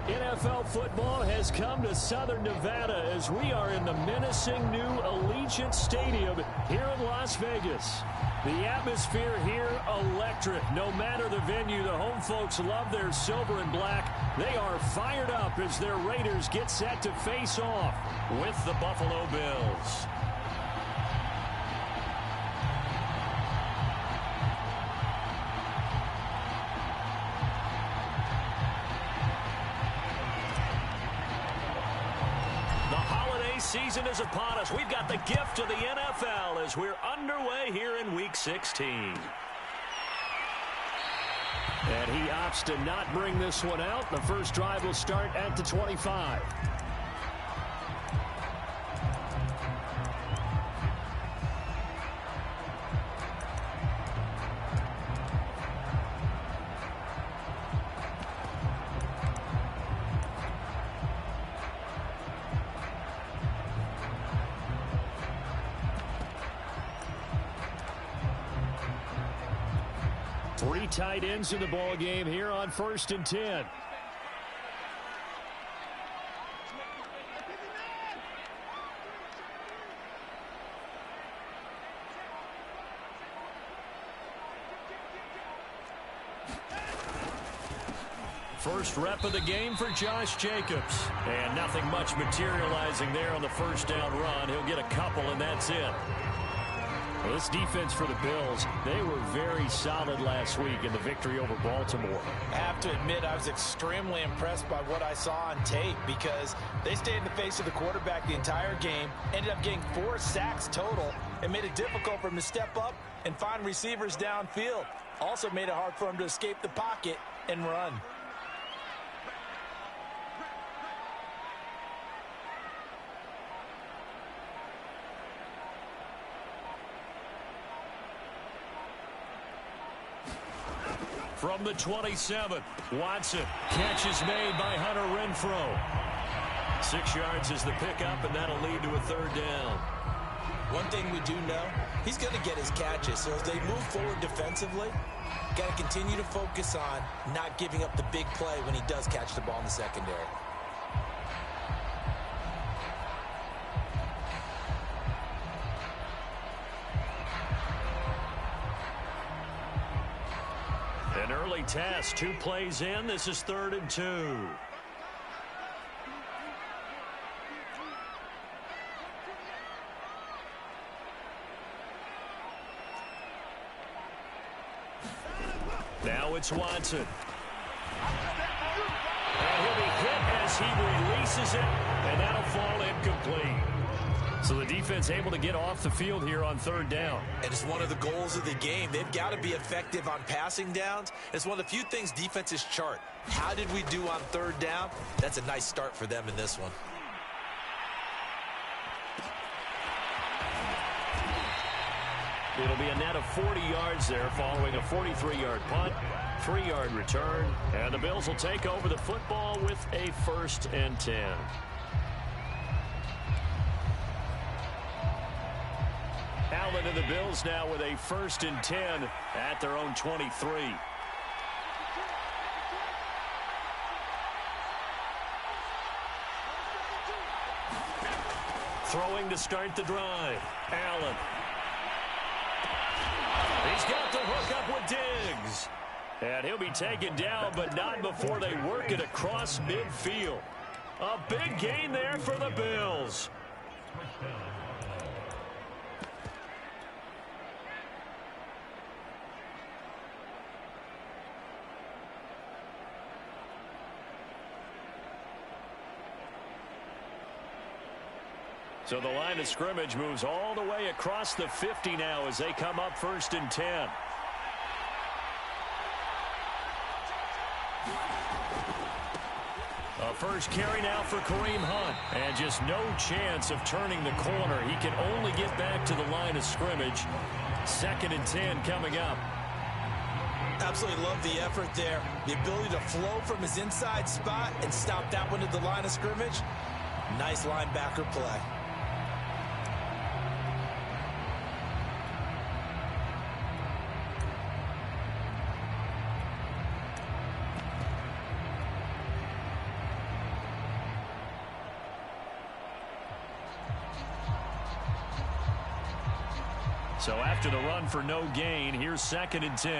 NFL football has come to Southern Nevada as we are in the menacing new Allegiant Stadium here in Las Vegas. The atmosphere here, electric. No matter the venue, the home folks love their silver and black. They are fired up as their Raiders get set to face off with the Buffalo Bills. Season is upon us. We've got the gift of the NFL as we're underway here in Week 16. And he opts to not bring this one out. The first drive will start at the 25. Three tight ends in the ball game here on 1st and 10. First rep of the game for Josh Jacobs. And nothing much materializing there on the first down run. He'll get a couple, and that's it. Well, this defense for the Bills, they were very solid last week in the victory over Baltimore. I have to admit, I was extremely impressed by what I saw on tape because they stayed in the face of the quarterback the entire game, ended up getting 4 sacks total, and made it difficult for him to step up and find receivers downfield. Also made it hard for him to escape the pocket and run. From the 27, Watson. Catch is made by Hunter Renfrow. 6 yards is the pickup, and that'll lead to a third down. One thing we do know, he's going to get his catches. So as they move forward defensively, got to continue to focus on not giving up the big play when he does catch the ball in the secondary. An early test, 2 plays in. This is 3rd and 2. Now it's Watson. And he'll be hit as he releases it, and that'll fall incomplete. So the defense able to get off the field here on 3rd down. And it's one of the goals of the game. They've got to be effective on passing downs. It's one of the few things defenses chart. How did we do on 3rd down? That's a nice start for them in this one. It'll be a net of 40 yards there following a 43-yard punt, 3-yard return, and the Bills will take over the football with a 1st and 10. Allen and the Bills now with a 1st and 10 at their own 23. Throwing to start the drive. Allen. He's got the hook up with Diggs. And he'll be taken down, but not before they work it across midfield. A big gain there for the Bills. So the line of scrimmage moves all the way across the 50 now as they come up 1st and 10. A first carry now for Kareem Hunt. And just no chance of turning the corner. He can only get back to the line of scrimmage. 2nd and 10 coming up. Absolutely love the effort there. The ability to flow from his inside spot and stop that one at the line of scrimmage. Nice linebacker play. So after the run for no gain, here's 2nd and 10.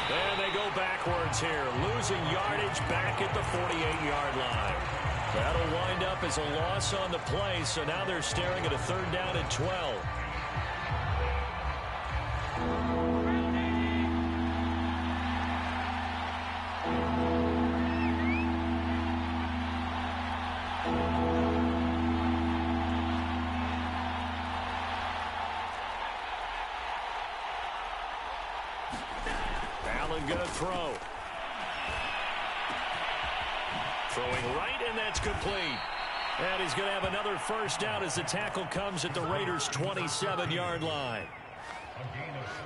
And they go backwards here, losing yardage back at the 48-yard line. That'll wind up as a loss on the play, so now they're staring at a 3rd down and 12. Allen going to throw. Throwing right, and that's complete. And he's going to have another 1st down as the tackle comes at the Raiders' 27-yard line.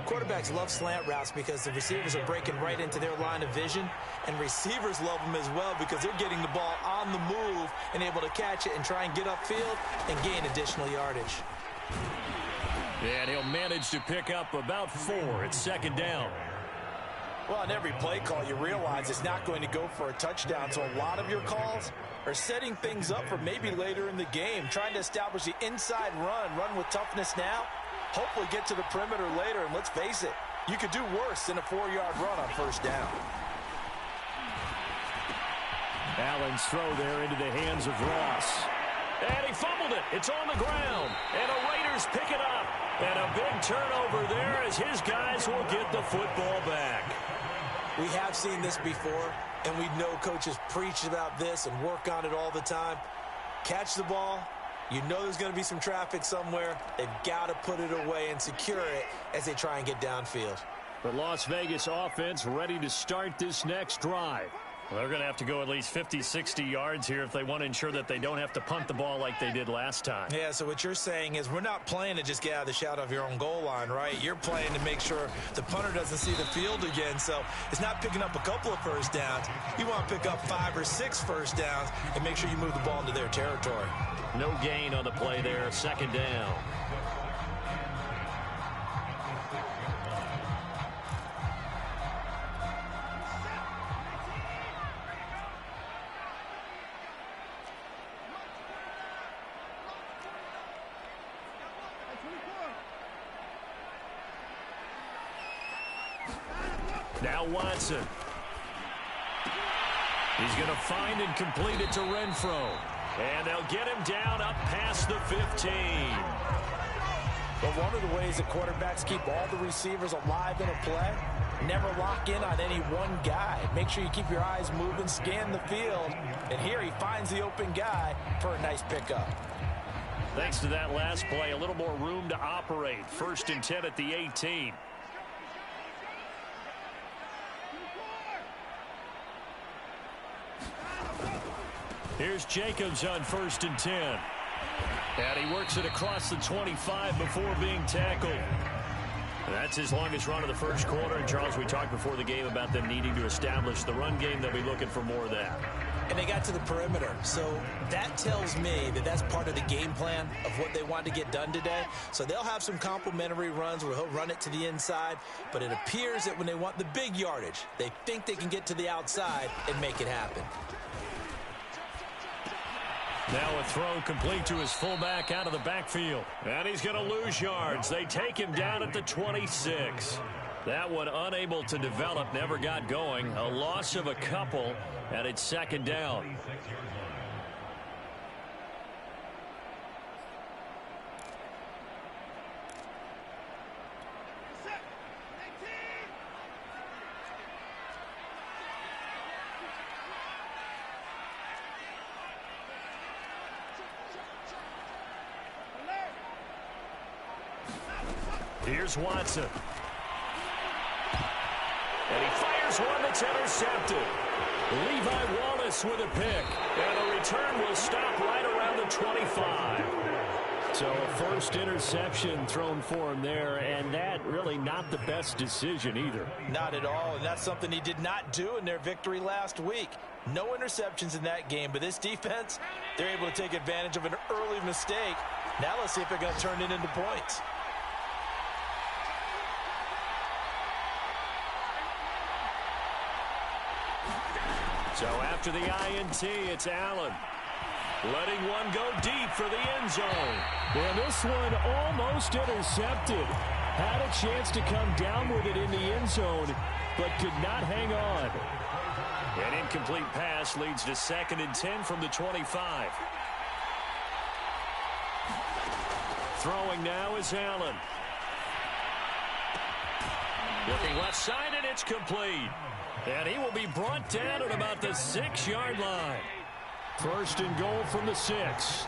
Quarterbacks love slant routes because the receivers are breaking right into their line of vision, and receivers love them as well because they're getting the ball on the move and able to catch it and try and get upfield and gain additional yardage. And he'll manage to pick up about 4 at 2nd down. Well, on every play call, you realize it's not going to go for a touchdown, so a lot of your calls are setting things up for maybe later in the game, trying to establish the inside run with toughness now, hopefully get to the perimeter later, and let's face it, you could do worse than a 4-yard run on 1st down. Allen's throw there into the hands of Ross. And he fumbled it. It's on the ground. And the Raiders pick it up. And a big turnover there as his guys will get the football back. We have seen this before, and we know coaches preach about this and work on it all the time. Catch the ball. You know there's going to be some traffic somewhere. They've got to put it away and secure it as they try and get downfield. The Las Vegas offense ready to start this next drive. Well, they're going to have to go at least 50, 60 yards here if they want to ensure that they don't have to punt the ball like they did last time. Yeah, so what you're saying is we're not playing to just get out of the shadow of your own goal line, right? You're playing to make sure the punter doesn't see the field again. So it's not picking up a couple of 1st downs. You want to pick up 5 or 6 1st downs and make sure you move the ball into their territory. No gain on the play there, 2nd down. Now Watson. He's going to find and complete it to Renfro. And they'll get him down up past the 15. But one of the ways that quarterbacks keep all the receivers alive in a play, never lock in on any one guy. Make sure you keep your eyes moving, scan the field. And here he finds the open guy for a nice pickup. Thanks to that last play, a little more room to operate. 1st and 10 at the 18. Here's Jacobs on 1st and 10. And he works it across the 25 before being tackled. That's his longest run of the 1st quarter. And, Charles, we talked before the game about them needing to establish the run game. They'll be looking for more of that. And they got to the perimeter. So that tells me that that's part of the game plan of what they want to get done today. So they'll have some complementary runs where he'll run it to the inside. But it appears that when they want the big yardage, they think they can get to the outside and make it happen. Now a throw complete to his fullback out of the backfield. And he's going to lose yards. They take him down at the 26. That one unable to develop, never got going. A loss of a couple, and it's 2nd down. Here's Watson. And he fires one that's intercepted. Levi Wallace with a pick. And the return will stop right around the 25. So a 1st interception thrown for him there, and that really not the best decision either. Not at all, and that's something he did not do in their victory last week. No interceptions in that game, but this defense, they're able to take advantage of an early mistake. Now let's see if they're going to turn it into points. So after the INT, it's Allen. Letting one go deep for the end zone. And this one almost intercepted. Had a chance to come down with it in the end zone, but could not hang on. An incomplete pass leads to 2nd and 10 from the 25. Throwing now is Allen. Looking left side, and it's complete. And he will be brought down at about the 6-yard line. 1st and goal from the 6.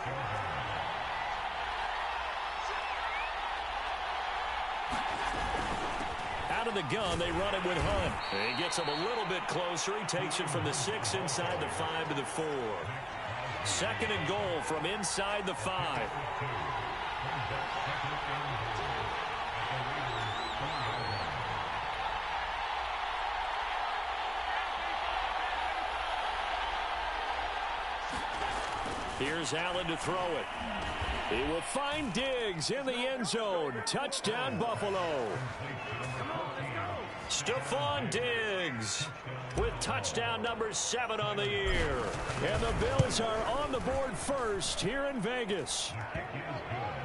Out of the gun, they run it with Hunt. He gets him a little bit closer. He takes it from the 6 inside the 5 to the 4. 2nd and goal from inside the 5. Here's Allen to throw it. He will find Diggs in the end zone. Touchdown, Buffalo. Stephon Diggs with touchdown number 7 on the year. And the Bills are on the board first here in Vegas.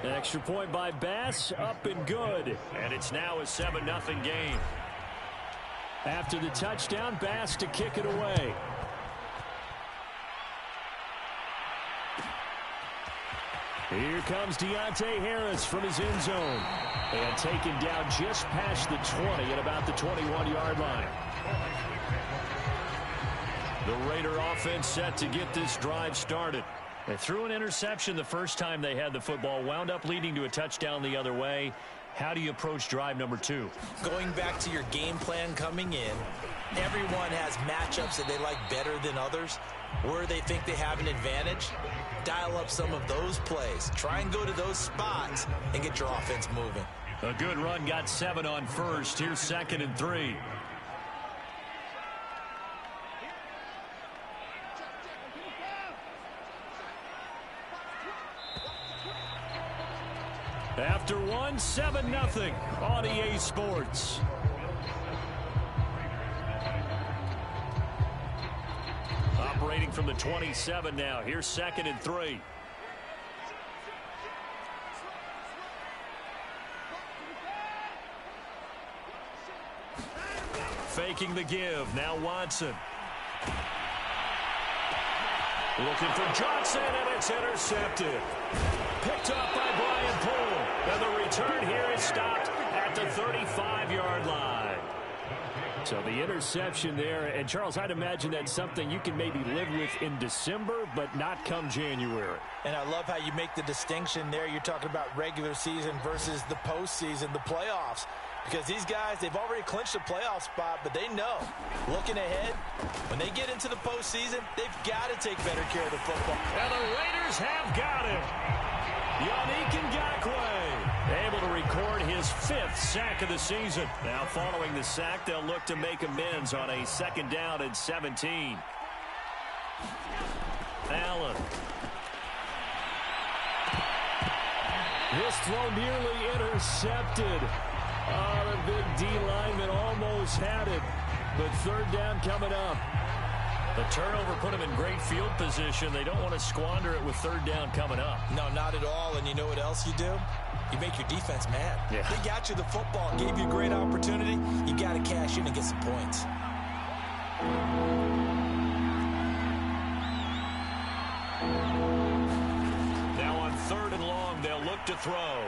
An extra point by Bass, up and good. And it's now a 7-0 game. After the touchdown, Bass to kick it away. Here comes Deontay Harris from his end zone. And taken down just past the 20 at about the 21-yard line. The Raider offense set to get this drive started. They threw an interception the first time they had the football, wound up leading to a touchdown the other way. How do you approach drive number 2? Going back to your game plan coming in, everyone has matchups that they like better than others, where they think they have an advantage. Dial up some of those plays. Try and go to those spots and get your offense moving. A good run, got 7 on first. Here's 2nd and 3. After 1, 7-0 on EA Sports. Operating from the 27 now. Here's 2nd and 3. Faking the give. Now Watson. Looking for Johnson, and it's intercepted. Picked up by Brian Poole. And the return here is stopped at the 35-yard line. So the interception there, and Charles, I'd imagine that's something you can maybe live with in December, but not come January. And I love how you make the distinction there. You're talking about regular season versus the postseason, the playoffs. Because these guys, they've already clinched a playoff spot, but they know, looking ahead, when they get into the postseason, they've got to take better care of the football. And the Raiders have got it. Yannick Ngakoue able to record his 5th sack of the season. Now following the sack, they'll look to make amends on a 2nd down and 17. Allen. This throw nearly intercepted. Oh, the big D lineman almost had it. But 3rd down coming up. The turnover put him in great field position. They don't want to squander it with 3rd down coming up. No, not at all. And you know what else you do? You make your defense mad. Yeah. They got you the football, gave you a great opportunity. You got to cash in and get some points. Now on 3rd and long, they'll look to throw.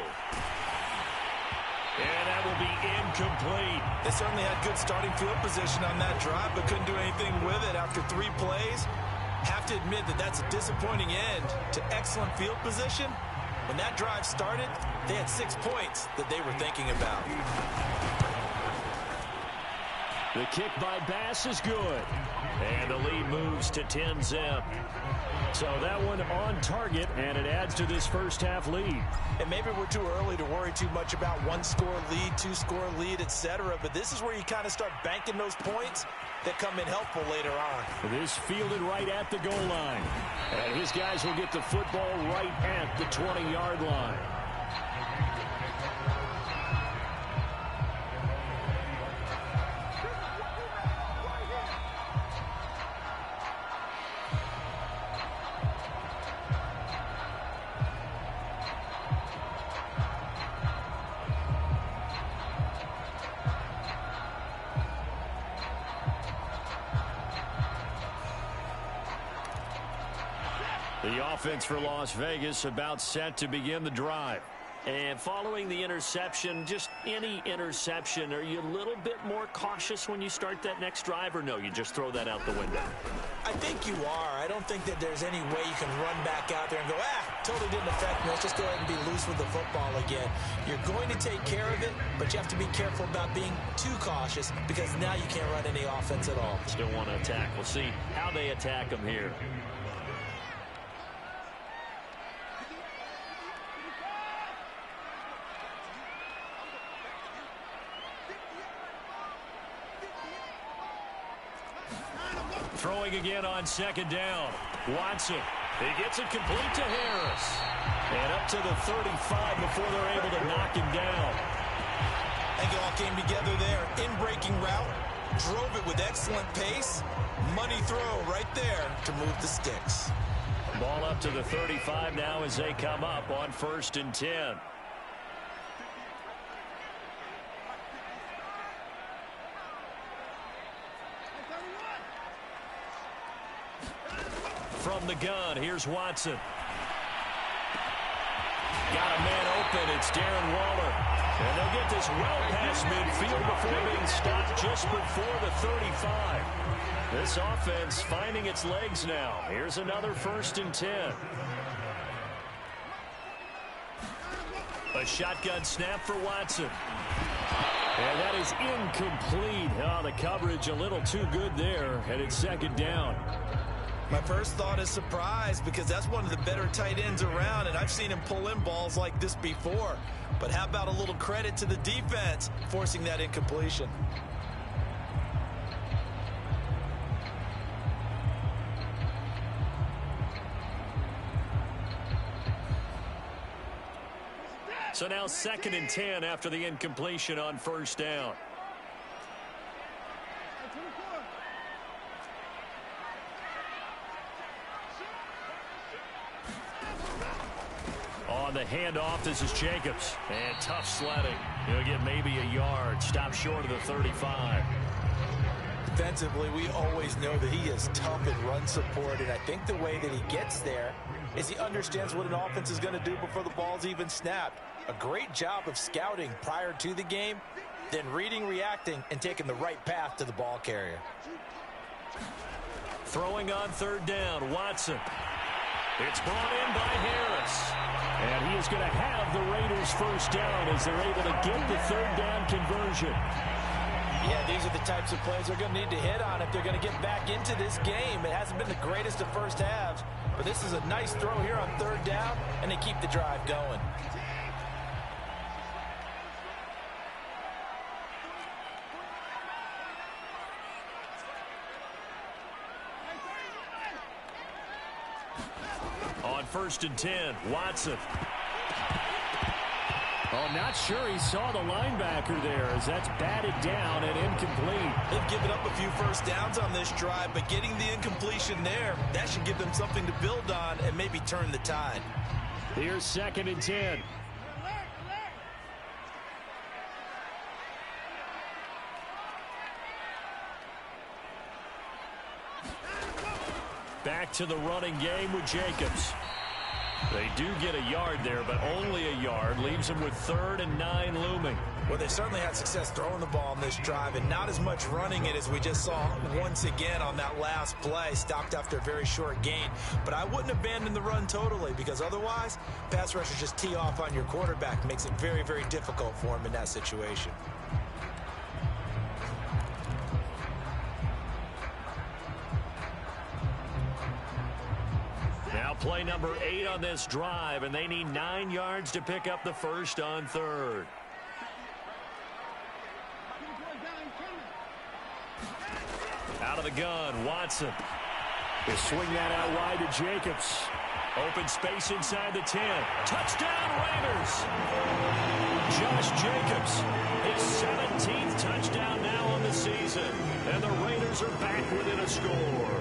And that will be incomplete. They certainly had good starting field position on that drive, but couldn't do anything with it after 3 plays. Have to admit that that's a disappointing end to excellent field position. When that drive started, they had 6 points that they were thinking about. The kick by Bass is good. And the lead moves to 10-zip. So that one on target, and it adds to this first half lead. And maybe we're too early to worry too much about 1-score lead, 2-score lead, etc. But this is where you kind of start banking those points that come in helpful later on. This fielded right at the goal line. And his guys will get the football right at the 20-yard line. The offense for Las Vegas about set to begin the drive. And following the interception, just any interception, are you a little bit more cautious when you start that next drive, or no, you just throw that out the window? I think you are. I don't think that there's any way you can run back out there and go, totally didn't affect me. Let's just go ahead and be loose with the football again. You're going to take care of it, but you have to be careful about being too cautious because now you can't run any offense at all. Still want to attack. We'll see how they attack them here. Throwing again on second down. Watson. He gets it complete to Harris. And up to the 35 before they're able to knock him down. I think it all came together there. In-breaking route. Drove it with excellent pace. Money throw right there to move the sticks. Ball up to the 35 now as they come up on 1st and 10. From the gun, here's Watson. Got a man open. It's Darren Waller. And they'll get this well past midfield before being stopped just before the 35. This offense finding its legs now. Here's another 1st and 10. A shotgun snap for Watson. And that is incomplete. Oh, the coverage a little too good there. And it's 2nd down. My first thought is surprise because that's one of the better tight ends around, and I've seen him pull in balls like this before. But how about a little credit to the defense forcing that incompletion? So now 2nd and 10 after the incompletion on 1st down. On the handoff, this is Jacobs. And tough sledding. He'll get maybe a yard. Stop short of the 35. Defensively, we always know that he is tough in run support, and I think the way that he gets there is he understands what an offense is going to do before the ball's even snapped. A great job of scouting prior to the game, then reading, reacting, and taking the right path to the ball carrier. Throwing on 3rd down, Watson. It's brought in by Harris. And he is going to have the Raiders 1st down as they're able to get the 3rd down conversion. Yeah, these are the types of plays they're going to need to hit on if they're going to get back into this game. It hasn't been the greatest of first halves, but this is a nice throw here on 3rd down, and they keep the drive going. On 1st and 10, Watson. Oh, not sure he saw the linebacker there as that's batted down and incomplete. They've given up a few first downs on this drive, but getting the incompletion there, that should give them something to build on and maybe turn the tide. Here's 2nd and 10. Back to the running game with Jacobs. They do get a yard there, but only a yard. Leaves them with 3rd and 9 looming. Well, they certainly had success throwing the ball on this drive, and not as much running it as we just saw once again on that last play. Stopped after a very short gain. But I wouldn't abandon the run totally, because otherwise, pass rushers just tee off on your quarterback. Makes it very, very difficult for him in that situation. Now play number 8 on this drive, and they need 9 yards to pick up the 1st on 3rd. Out of the gun, Watson. They swing that out wide to Jacobs. Open space inside the 10. Touchdown, Raiders! Josh Jacobs, his 17th touchdown now on the season. And the Raiders are back within a score.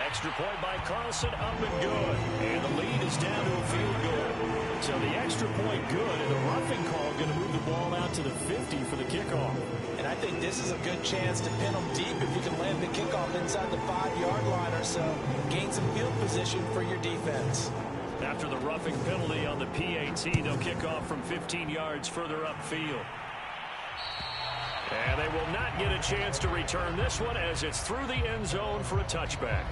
Extra point by Carlson, up and good. And the lead is down to a field goal. So the extra point good, and the roughing call going to move the ball out to the 50 for the kickoff. And I think this is a good chance to pin them deep if you can land the kickoff inside the 5-yard line or so. Gain some field position for your defense. After the roughing penalty on the PAT, they'll kick off from 15 yards further upfield. And they will not get a chance to return this one as it's through the end zone for a touchback.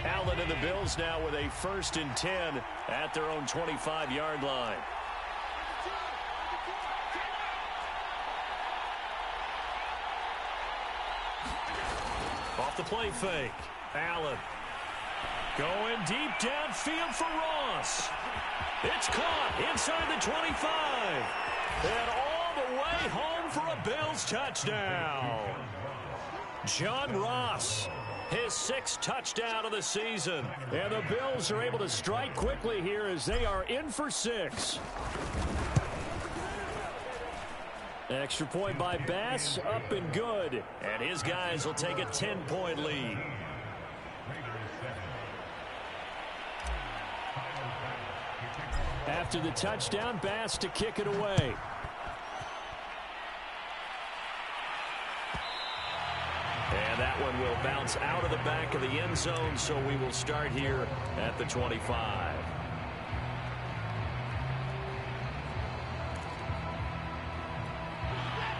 Allen and the Bills now with a 1st and 10 at their own 25-yard line. Off the play fake. Allen going deep downfield for Ross. It's caught inside the 25. And all the way home for a Bills touchdown. John Ross, his 6th touchdown of the season. And the Bills are able to strike quickly here as they are in for 6. Extra point by Bass, up and good. And his guys will take a 10-point lead. After the touchdown, Bass to kick it away. And that one will bounce out of the back of the end zone, so we will start here at the 25.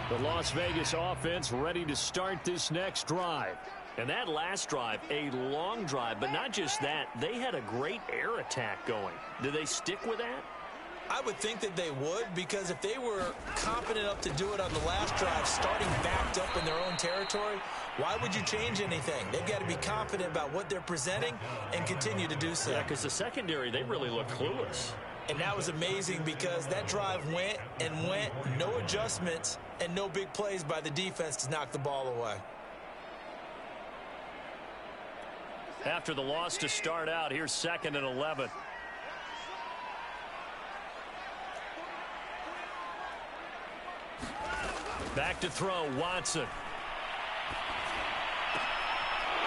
The Las Vegas offense ready to start this next drive. And that last drive, a long drive, but not just that, they had a great air attack going. Do they stick with that? I would think that they would, because if they were confident enough to do it on the last drive, starting backed up in their own territory, why would you change anything? They've got to be confident about what they're presenting and continue to do so. Yeah, because the secondary, they really look clueless. And that was amazing because that drive went and went, no adjustments, and no big plays by the defense to knock the ball away. After the loss to start out, here's 2nd and 11. Back to throw, Watson.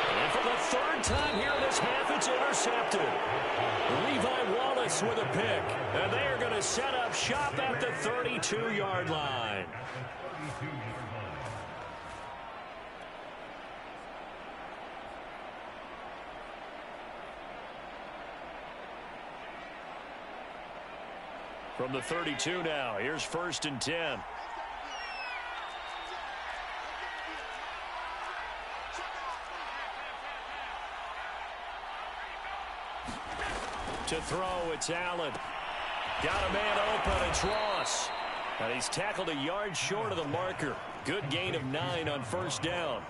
And for the 3rd time here in this half, it's intercepted. Levi Wallace with a pick. And they are going to set up shop at the 32-yard line. From the 32 now, here's 1st and 10. To throw, it's Allen. Got a man open, it's Ross. And he's tackled a yard short of the marker. Good gain of 9 on 1st down.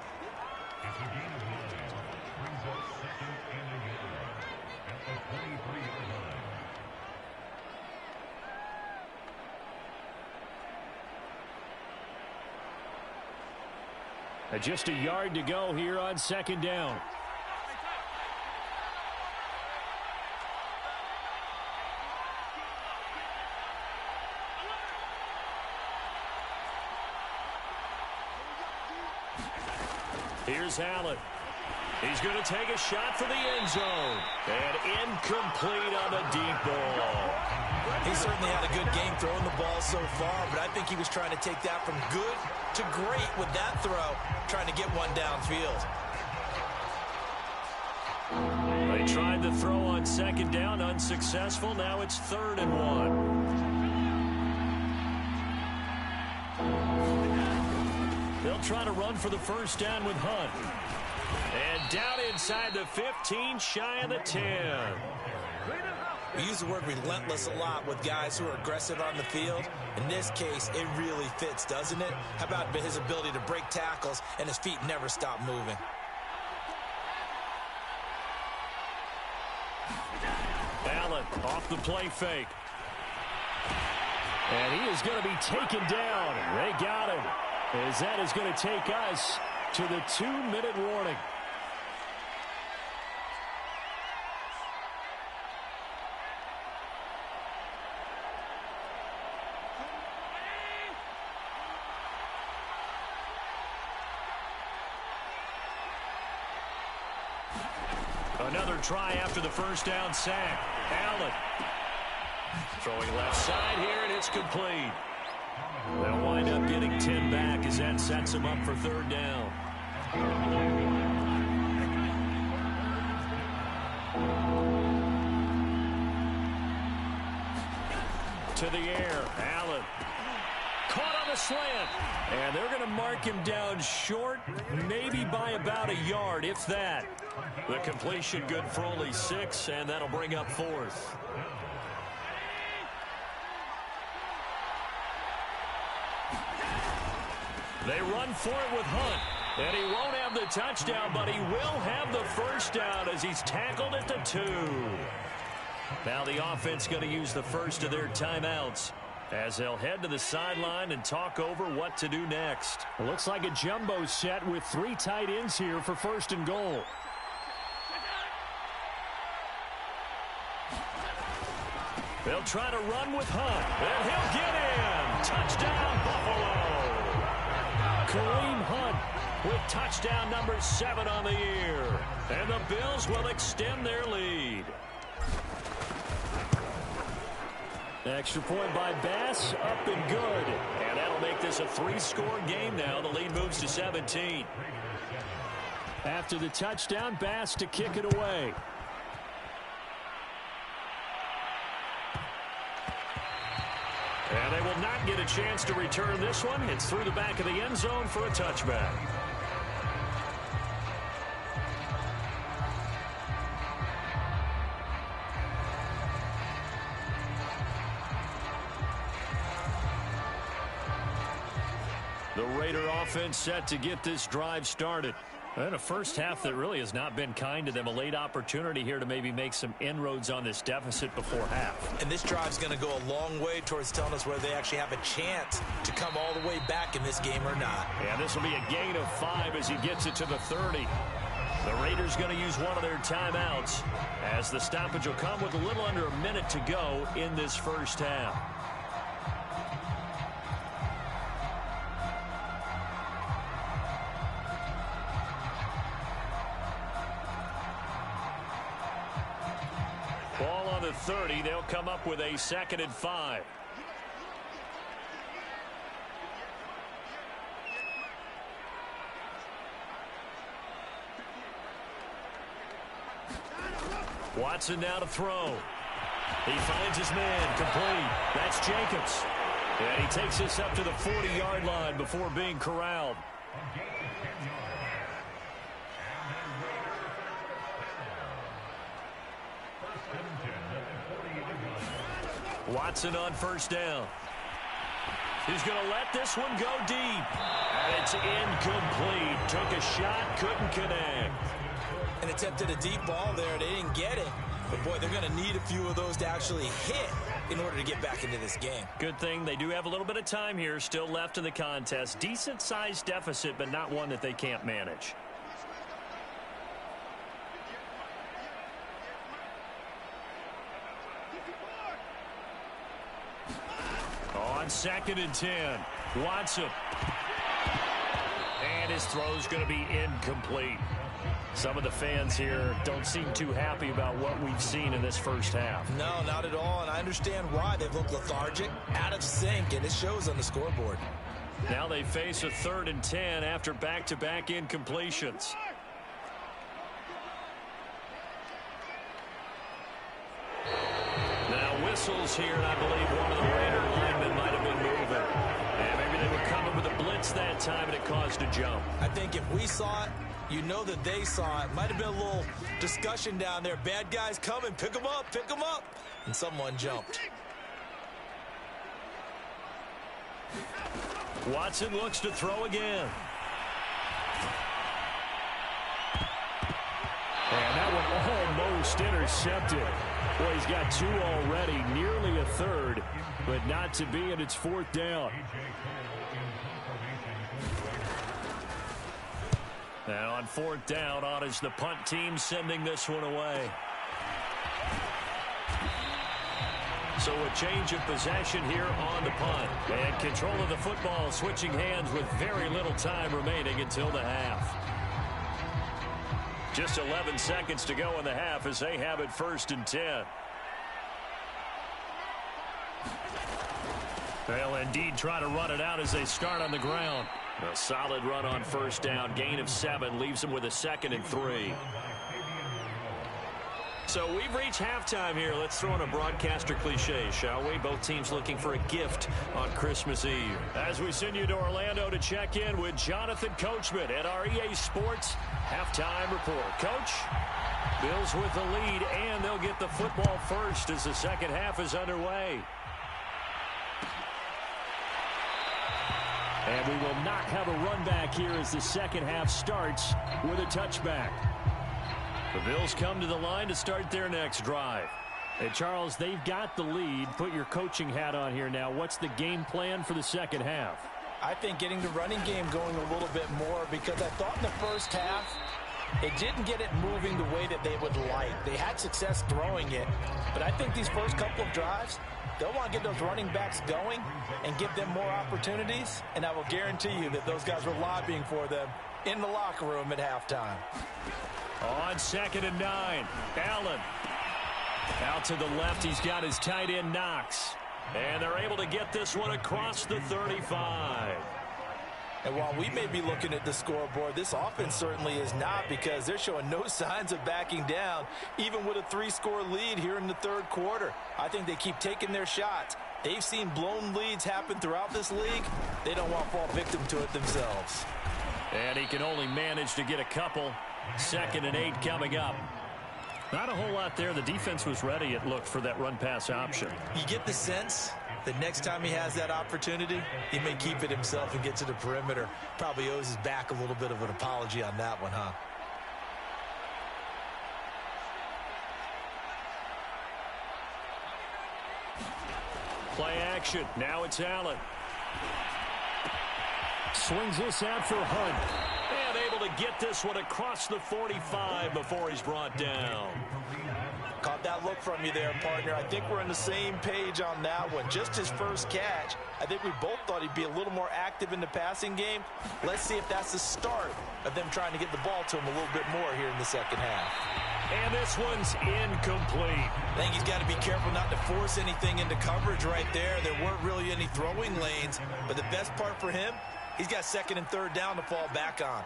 Just a yard to go here on 2nd down. Here's Allen. He's going to take a shot for the end zone. And incomplete on the deep ball. He certainly had a good game throwing the ball so far, but I think he was trying to take that from good to great with that throw, trying to get one downfield. They tried the throw on 2nd down, unsuccessful. Now it's 3rd and 1. They'll try to run for the 1st down with Hunt. And down inside the 15, shy of the 10. We use the word relentless a lot with guys who are aggressive on the field. In this case, it really fits, doesn't it? How about his ability to break tackles and his feet never stop moving? Allen off the play fake. And he is going to be taken down. They got him. As that is going to take us to the 2-minute warning. Another try after the first down sack. Allen throwing left side here, and it's complete. They'll wind up getting 10 back as that sets them up for third down. To the air, Allen. Caught on the slant. And they're going to mark him down short, maybe by about a yard, if that. The completion good for only 6, and that'll bring up 4th. They run for it with Hunt. And he won't have the touchdown, but he will have the first down as he's tackled at the 2. Now the offense going to use the first of their timeouts as they'll head to the sideline and talk over what to do next. It looks like a jumbo set with 3 tight ends here for 1st and goal. They'll try to run with Hunt, and he'll get in. Touchdown, Buffalo. Kareem Hunt with touchdown number 7 on the year. And the Bills will extend their lead. Extra point by Bass, up and good. And that'll make this a 3-score game now. The lead moves to 17. After the touchdown, Bass to kick it away. And they will not get a chance to return this one. It's through the back of the end zone for a touchback. The Raider offense set to get this drive started. And a first half that really has not been kind to them. A late opportunity here to maybe make some inroads on this deficit before half. And this drive's going to go a long way towards telling us whether they actually have a chance to come all the way back in this game or not. And this will be a gain of 5 as he gets it to the 30. The Raiders going to use one of their timeouts as the stoppage will come with a little under a minute to go in this first half. Ball on the 30. They'll come up with a 2nd and 5. Watson now to throw. He finds his man complete. That's Jacobs. And he takes this up to the 40-yard line before being corralled. Watson on first down. He's going to let this one go deep. And it's incomplete. Took a shot, couldn't connect. And attempted a deep ball there. They didn't get it. But, boy, they're going to need a few of those to actually hit in order to get back into this game. Good thing they do have a little bit of time here still left in the contest. Decent-sized deficit, but not one that they can't manage. On 2nd and 10, Watson. And his throw's going to be incomplete. Some of the fans here don't seem too happy about what we've seen in this first half. No, not at all, and I understand why. They've looked lethargic, out of sync, and it shows on the scoreboard. Now they face a 3rd and 10 after back-to-back incompletions. Now whistles here, and I believe one of the Raider linemen might have been moving. And maybe they were coming with a blitz that time, and it caused a jump. I think if we saw it, you know that they saw it. Might have been a little discussion down there. Bad guys coming. Pick them up. Pick them up. And someone jumped. Watson looks to throw again. And that one almost intercepted. Boy, he's got 2 already, nearly a 3rd, but not to be, and it's 4th down. Now on 4th down, on is the punt team sending this one away. So a change of possession here on the punt. And control of the football switching hands with very little time remaining until the half. Just 11 seconds to go in the half as they have it 1st and 10. They'll indeed try to run it out as they start on the ground. A solid run on 1st down. Gain of 7 leaves them with a 2nd and 3. So we've reached halftime here. Let's throw in a broadcaster cliche, shall we? Both teams looking for a gift on Christmas Eve. As we send you to Orlando to check in with Jonathan Coachman at our EA Sports Halftime Report. Coach, Bills with the lead, and they'll get the football first as the second half is underway. And we will not have a run back here as the second half starts with a touchback. The Bills come to the line to start their next drive. Hey, Charles, they've got the lead. Put your coaching hat on here now. What's the game plan for the second half? I think getting the running game going a little bit more, because I thought in the first half it didn't get it moving the way that they would like. They had success throwing it, but I think these first couple of drives, they'll want to get those running backs going and give them more opportunities, and I will guarantee you that those guys were lobbying for them in the locker room at halftime. On 2nd and 9, Allen. Out to the left, he's got his tight end, Knox. And they're able to get this one across the 35. And while we may be looking at the scoreboard, this offense certainly is not, because they're showing no signs of backing down, even with a 3-score lead here in the third quarter. I think they keep taking their shots. They've seen blown leads happen throughout this league. They don't want to fall victim to it themselves. And he can only manage to get a couple. 2nd and 8 coming up. Not a whole lot there. The defense was ready, it looked, for that run-pass option. You get the sense that next time he has that opportunity, he may keep it himself and get to the perimeter. Probably owes his back a little bit of an apology on that one, huh? Play action. Now it's Allen. Swings this out for Hunt. And able to get this one across the 45 before he's brought down. Caught that look from you there, partner. I think we're on the same page on that one. Just his first catch. I think we both thought he'd be a little more active in the passing game. Let's see if that's the start of them trying to get the ball to him a little bit more here in the second half. And this one's incomplete. I think he's got to be careful not to force anything into coverage right there. There weren't really any throwing lanes, but the best part for him, he's got 2nd and 3rd down to fall back on.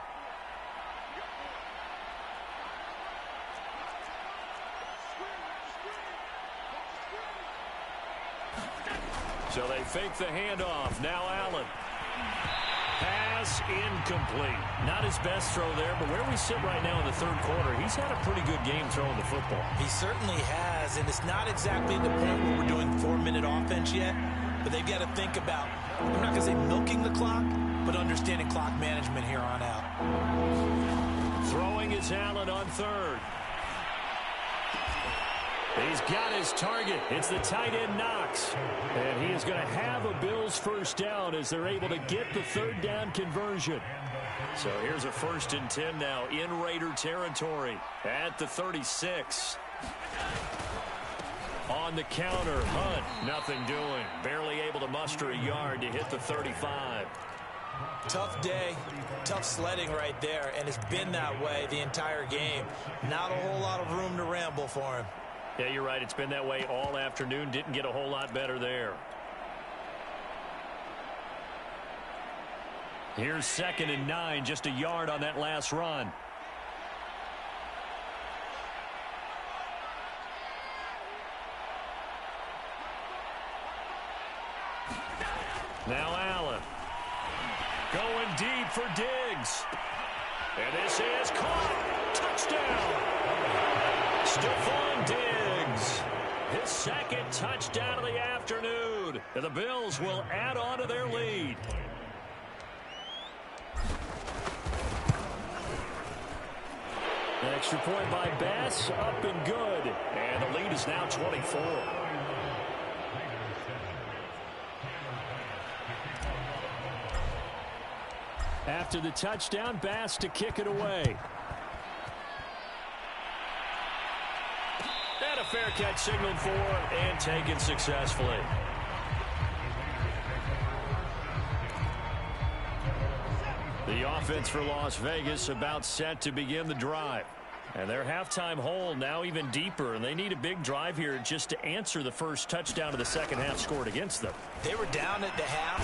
So they fake the handoff. Now Allen. Pass incomplete. Not his best throw there, but where we sit right now in the third quarter, he's had a pretty good game throwing the football. He certainly has, and it's not exactly the point where we're doing 4-minute offense yet, but they've got to think about, I'm not going to say milking the clock, but understanding clock management here on out. Throwing is Allen on 3rd. He's got his target. It's the tight end, Knox. And he is going to have a Bills first down as they're able to get the 3rd down conversion. So here's a 1st and 10 now in Raider territory at the 36. On the counter, Hunt, nothing doing. Barely able to muster a yard to hit the 35. Tough day, tough sledding right there, and it's been that way the entire game. Not a whole lot of room to ramble for him. Yeah, you're right. It's been that way all afternoon. Didn't get a whole lot better there. Here's 2nd and 9, just a yard on that last run. Now Allen. Going deep for Diggs. And this is caught. Touchdown. Stephon Diggs. His 2nd touchdown of the afternoon. And the Bills will add on to their lead. Extra point by Bass, up and good. And the lead is now 24. After the touchdown, Bass to kick it away. And a fair catch signaled for and taken successfully. The offense for Las Vegas about set to begin the drive. And their halftime hole now even deeper, and they need a big drive here just to answer the first touchdown of the second half scored against them. They were down at the half.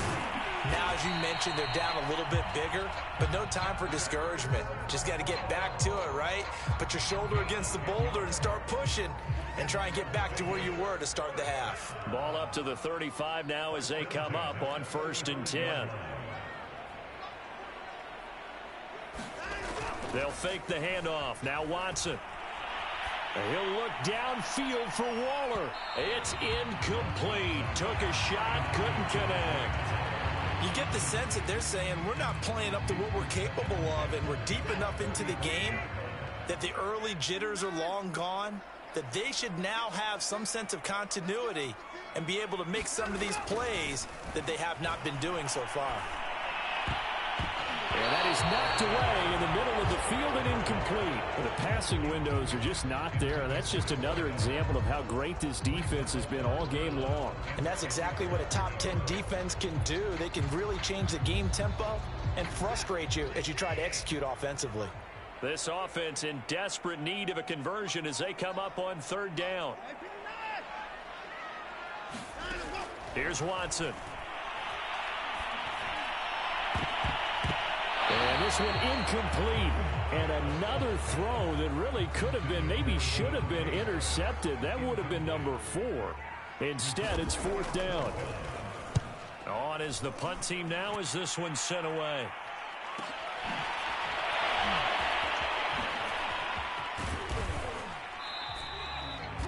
Now, as you mentioned, they're down a little bit bigger, but no time for discouragement. Just got to get back to it, right? Put your shoulder against the boulder and start pushing and try and get back to where you were to start the half. Ball up to the 35 now as they come up on 1st and 10. They'll fake the handoff. Now Watson. He'll look downfield for Waller. It's incomplete. Took a shot, couldn't connect. You get the sense that they're saying we're not playing up to what we're capable of, and we're deep enough into the game that the early jitters are long gone, that they should now have some sense of continuity and be able to make some of these plays that they have not been doing so far. And that is knocked away in the middle of the field and incomplete. The passing windows are just not there, and that's just another example of how great this defense has been all game long. And that's exactly what a top 10 defense can do. They can really change the game tempo and frustrate you as you try to execute offensively. This offense in desperate need of a conversion as they come up on 3rd down. Here's Watson. And this one incomplete. And another throw that really could have been, maybe should have been intercepted. That would have been number 4. Instead, it's 4th down. On is the punt team now as this one's sent away.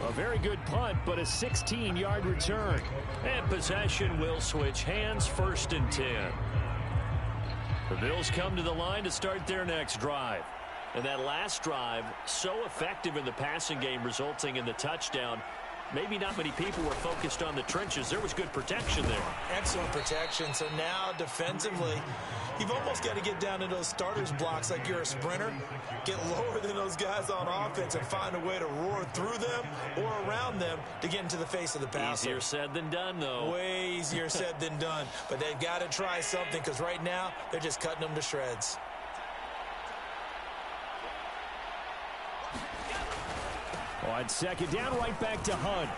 A very good punt, but a 16-yard return. And possession will switch hands, 1st and 10. The Bills come to the line to start their next drive. And that last drive, so effective in the passing game, resulting in the touchdown. Maybe not many people were focused on the trenches. There was good protection there. Excellent protection. So now defensively, you've almost got to get down to those starters blocks like you're a sprinter. Get lower than those guys on offense and find a way to roar through them or around them to get into the face of the passer. Easier said than done, though. Way easier said than done. But they've got to try something because right now they're just cutting them to shreds. On 2nd down, right back to Hunt.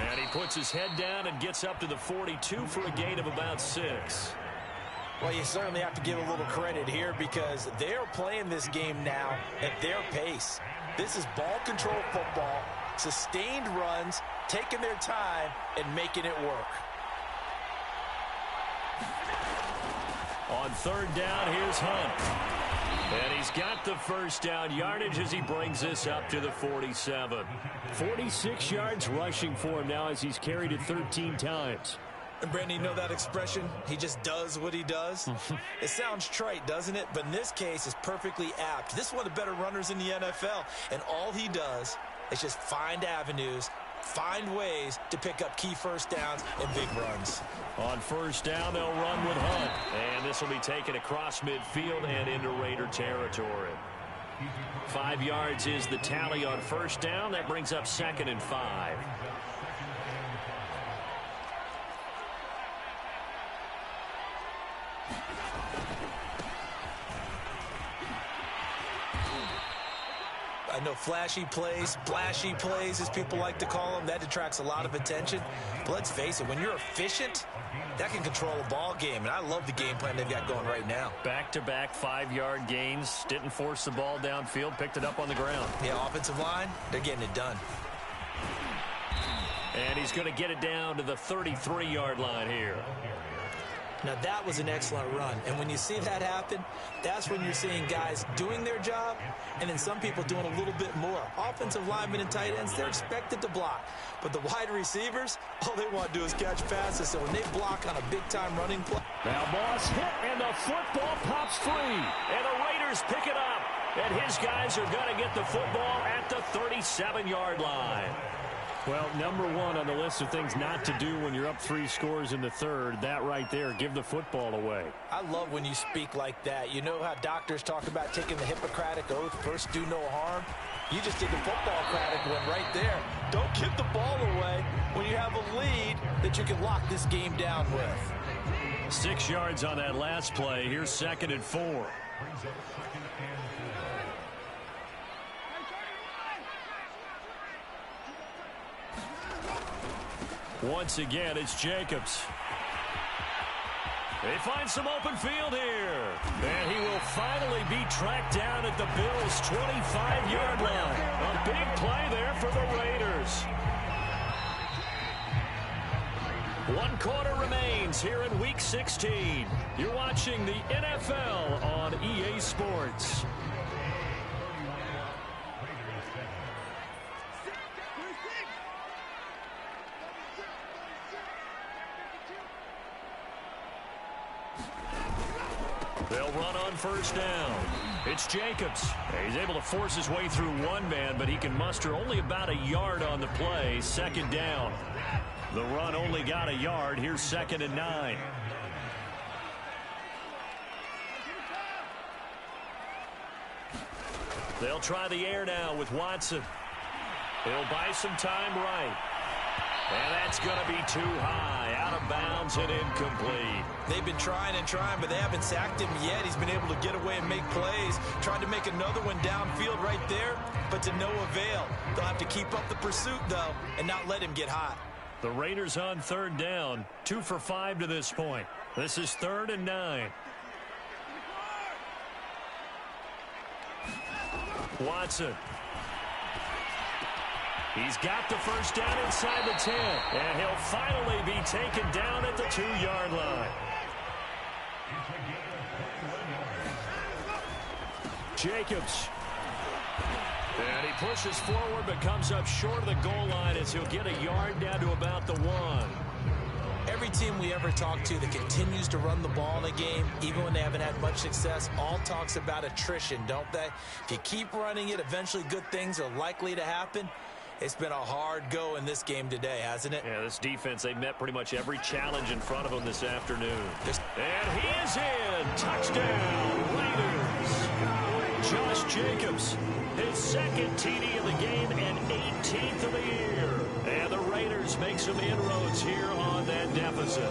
And he puts his head down and gets up to the 42 for a gain of about 6. Well, you certainly have to give a little credit here because they're playing this game now at their pace. This is ball control football, sustained runs, taking their time, and making it work. On 3rd down, here's Hunt. And he's got the 1st down yardage as he brings this up to the 47. 46 yards rushing for him now as he's carried it 13 times. And Brandon, you know that expression? He just does what he does. It sounds trite, doesn't it? But in this case, it's perfectly apt. This is one of the better runners in the NFL. And all he does is just find avenues, find ways to pick up key 1st downs and big runs. On 1st down, they'll run with Hunt. And this will be taken across midfield and into Raider territory. 5 yards is the tally on 1st down. That brings up 2nd and 5. I know flashy plays, splashy plays, as people like to call them, that attracts a lot of attention. But let's face it, when you're efficient, that can control a ball game. And I love the game plan they've got going right now. Back-to-back 5-yard gains. Didn't force the ball downfield. Picked it up on the ground. Yeah, offensive line, they're getting it done. And he's going to get it down to the 33-yard line here. Now, that was an excellent run. And when you see that happen, that's when you're seeing guys doing their job and then some people doing a little bit more. Offensive linemen and tight ends, they're expected to block. But the wide receivers, all they want to do is catch passes. So when they block on a big-time running play. Now Moss hit, and the football pops free. And the Raiders pick it up. And his guys are going to get the football at the 37-yard line. Well, number 1 on the list of things not to do when you're up 3 scores in the 3rd, that right there, give the football away. I love when you speak like that. You know how doctors talk about taking the Hippocratic Oath, first do no harm? You just did the football-cratic one right there. Don't give the ball away when you have a lead that you can lock this game down with. 6 yards on that last play. Here's 2nd and 4. Once again, it's Jacobs. They find some open field here. And he will finally be tracked down at the Bills' 25-yard line. A big play there for the Raiders. 1 quarter remains here in Week 16. You're watching the NFL on EA Sports. They'll run on first down. It's Jacobs. He's able to force his way through one man, but he can muster only about a yard on the play. Second down. The run only got a yard. Here's 2nd and 9. They'll try the air now with Watson. He'll buy some time right. And that's going to be too high, out of bounds and incomplete. They've been trying and trying, but they haven't sacked him yet. He's been able to get away and make plays. Tried to make another one downfield right there, but to no avail. They'll have to keep up the pursuit, though, and not let him get hot. The Raiders on third down, 2 for 5 to this point. This is 3rd and 9. Watson. He's got the first down inside the 10. And he'll finally be taken down at the 2-yard line. Jacobs. And he pushes forward but comes up short of the goal line as he'll get a yard down to about the 1. Every team we ever talk to that continues to run the ball in a game, even when they haven't had much success, all talks about attrition, don't they? If you keep running it, eventually good things are likely to happen. It's been a hard go in this game today, hasn't it? Yeah, this defense, they met pretty much every challenge in front of them this afternoon. And he is in. Touchdown, Raiders. Josh Jacobs, his 2nd TD of the game and 18th of the year. And the Raiders make some inroads here on that deficit.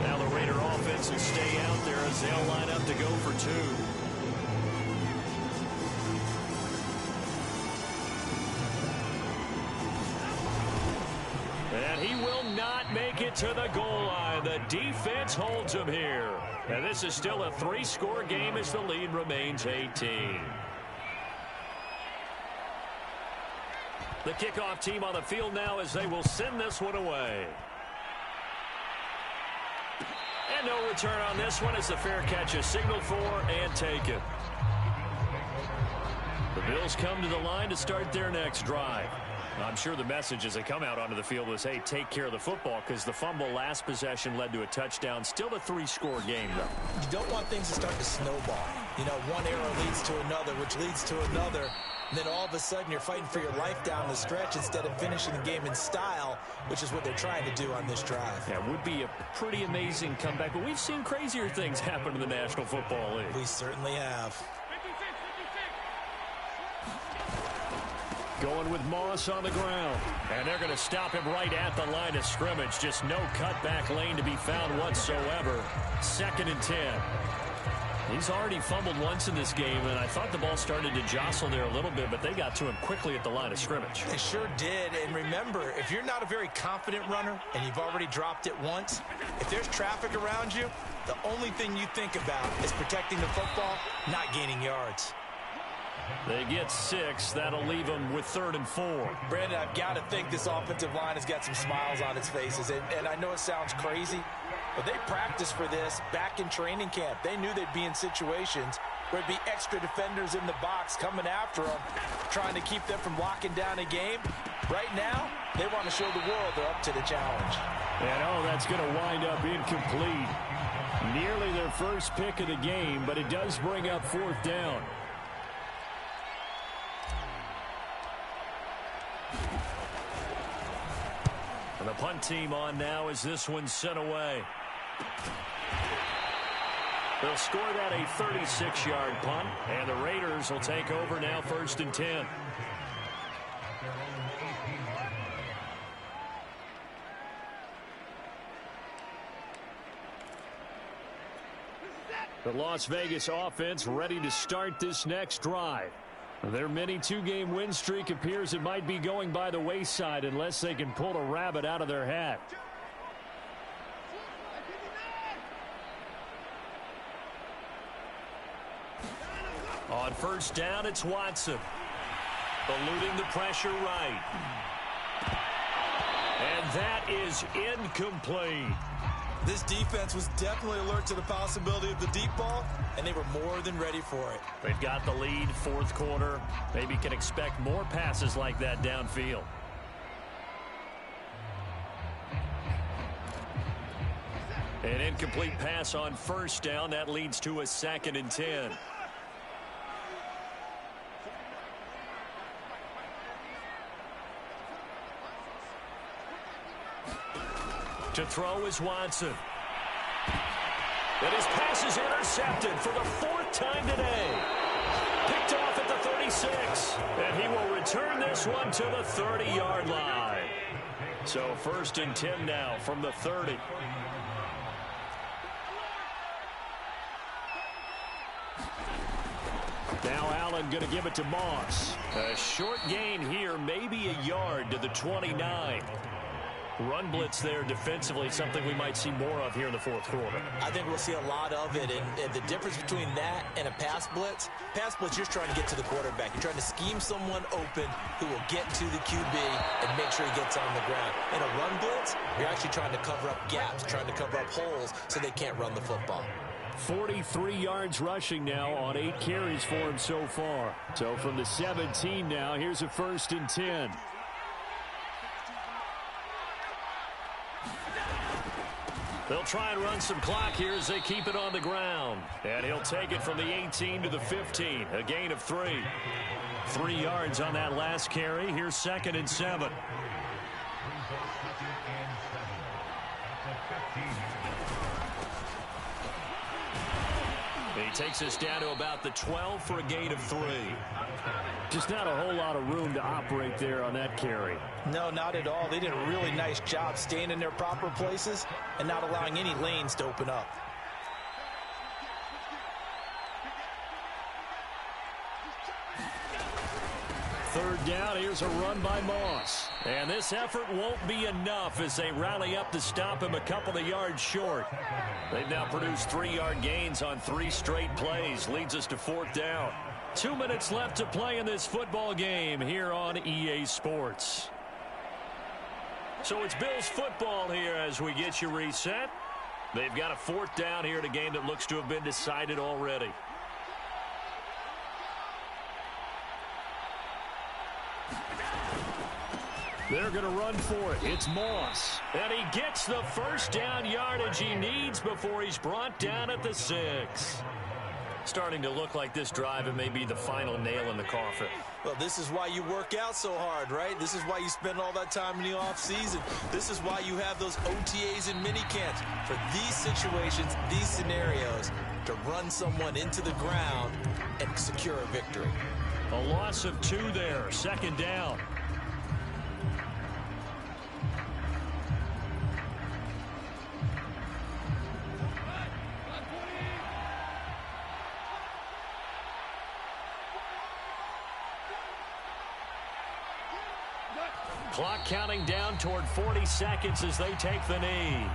Now the Raider offense will stay out there as they'll line up to go for 2. And he will not make it to the goal line. The defense holds him here. And this is still a 3-score game as the lead remains 18. The kickoff team on the field now as they will send this one away. And no return on this one as the fair catch is signaled for and taken. The Bills come to the line to start their next drive. I'm sure the message as they come out onto the field was, hey, take care of the football, because the fumble last possession led to a touchdown. Still a 3-score game, though. You don't want things to start to snowball. You know, one error leads to another, which leads to another. And then all of a sudden you're fighting for your life down the stretch instead of finishing the game in style, which is what they're trying to do on this drive. Yeah, it would be a pretty amazing comeback, but we've seen crazier things happen in the National Football League. We certainly have. Going with Moss on the ground. And they're going to stop him right at the line of scrimmage. Just no cutback lane to be found whatsoever. 2nd and 10. He's already fumbled once in this game, and I thought the ball started to jostle there a little bit, but they got to him quickly at the line of scrimmage. They sure did. And remember, if you're not a very confident runner and you've already dropped it once, if there's traffic around you, the only thing you think about is protecting the football, not gaining yards. They get 6. That'll leave them with 3rd and 4. Brandon, I've got to think this offensive line has got some smiles on its faces. And I know it sounds crazy, but they practiced for this back in training camp. They knew they'd be in situations where there'd be extra defenders in the box coming after them, trying to keep them from locking down a game. Right now, they want to show the world they're up to the challenge. And, that's going to wind up incomplete. Nearly their first pick of the game, but it does bring up 4th down. And the punt team on now as this one's sent away. They'll score that a 36-yard punt, and the Raiders will take over now 1st and 10. The Las Vegas offense ready to start this next drive. Their mini two-game win streak appears it might be going by the wayside unless they can pull a rabbit out of their hat. On first down, it's Watson. Eluding the pressure right. And that is incomplete. This defense was definitely alert to the possibility of the deep ball, and they were more than ready for it. They've got the lead, fourth quarter. Maybe can expect more passes like that downfield. An incomplete pass on first down. That leads to a 2nd and 10. To throw is Watson. And his pass is intercepted for the 4th time today. Picked off at the 36. And he will return this one to the 30-yard line. So 1st and 10 now from the 30. Now Allen going to give it to Moss. A short gain here, maybe a yard to the 29. Run blitz there defensively, something we might see more of here in the fourth quarter. I think we'll see a lot of it, and the difference between that and a pass blitz, you're trying to get to the quarterback. You're trying to scheme someone open who will get to the QB and make sure he gets on the ground. In a run blitz, you're actually trying to cover up gaps, trying to cover up holes so they can't run the football. 43 yards rushing now on 8 carries for him so far. So from the 17 now, here's a 1st and 10. They'll try and run some clock here as they keep it on the ground. And he'll take it from the 18 to the 15. A gain of 3. 3 yards on that last carry. Here's 2nd and 7. He takes us down to about the 12 for a gain of 3. Just not a whole lot of room to operate there on that carry. No, not at all. They did a really nice job staying in their proper places and not allowing any lanes to open up. Third down, here's a run by Moss. And this effort won't be enough as they rally up to stop him a couple of yards short. They've now produced 3-yard gains on 3 straight plays. Leads us to 4th down. 2 minutes left to play in this football game here on EA Sports. So it's Bills football here as we get you reset. They've got a 4th down here in a game that looks to have been decided already. They're going to run for it. It's Moss. And he gets the first down yardage he needs before he's brought down at the 6. Starting to look like this drive, it may be the final nail in the coffin. Well, this is why you work out so hard, right? This is why you spend all that time in the offseason. This is why you have those OTAs and mini camps. For these situations, these scenarios, to run someone into the ground and secure a victory. A loss of 2 there. 2nd down. Clock counting down toward 40 seconds as they take the knee.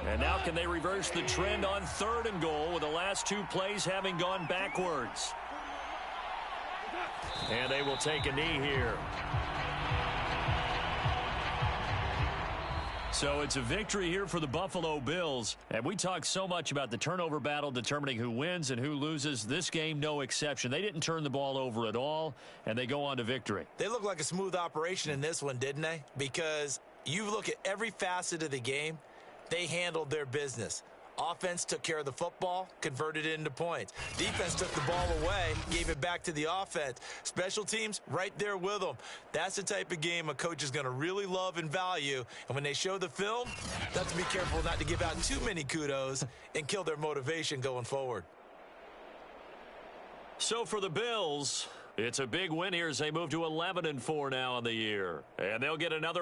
And now can they reverse the trend on 3rd and goal with the last 2 plays having gone backwards? And they will take a knee here. So it's a victory here for the Buffalo Bills. And we talk so much about the turnover battle determining who wins and who loses. This game, no exception. They didn't turn the ball over at all, and they go on to victory. They look like a smooth operation in this one, didn't they? Because you look at every facet of the game, they handled their business. Offense took care of the football, converted it into points. Defense took the ball away, gave it back to the offense. Special teams, right there with them. That's the type of game a coach is going to really love and value. And when they show the film, they have to be careful not to give out too many kudos and kill their motivation going forward. So for the Bills, It's a big win here as they move to 11-4 now on the year. And they'll get another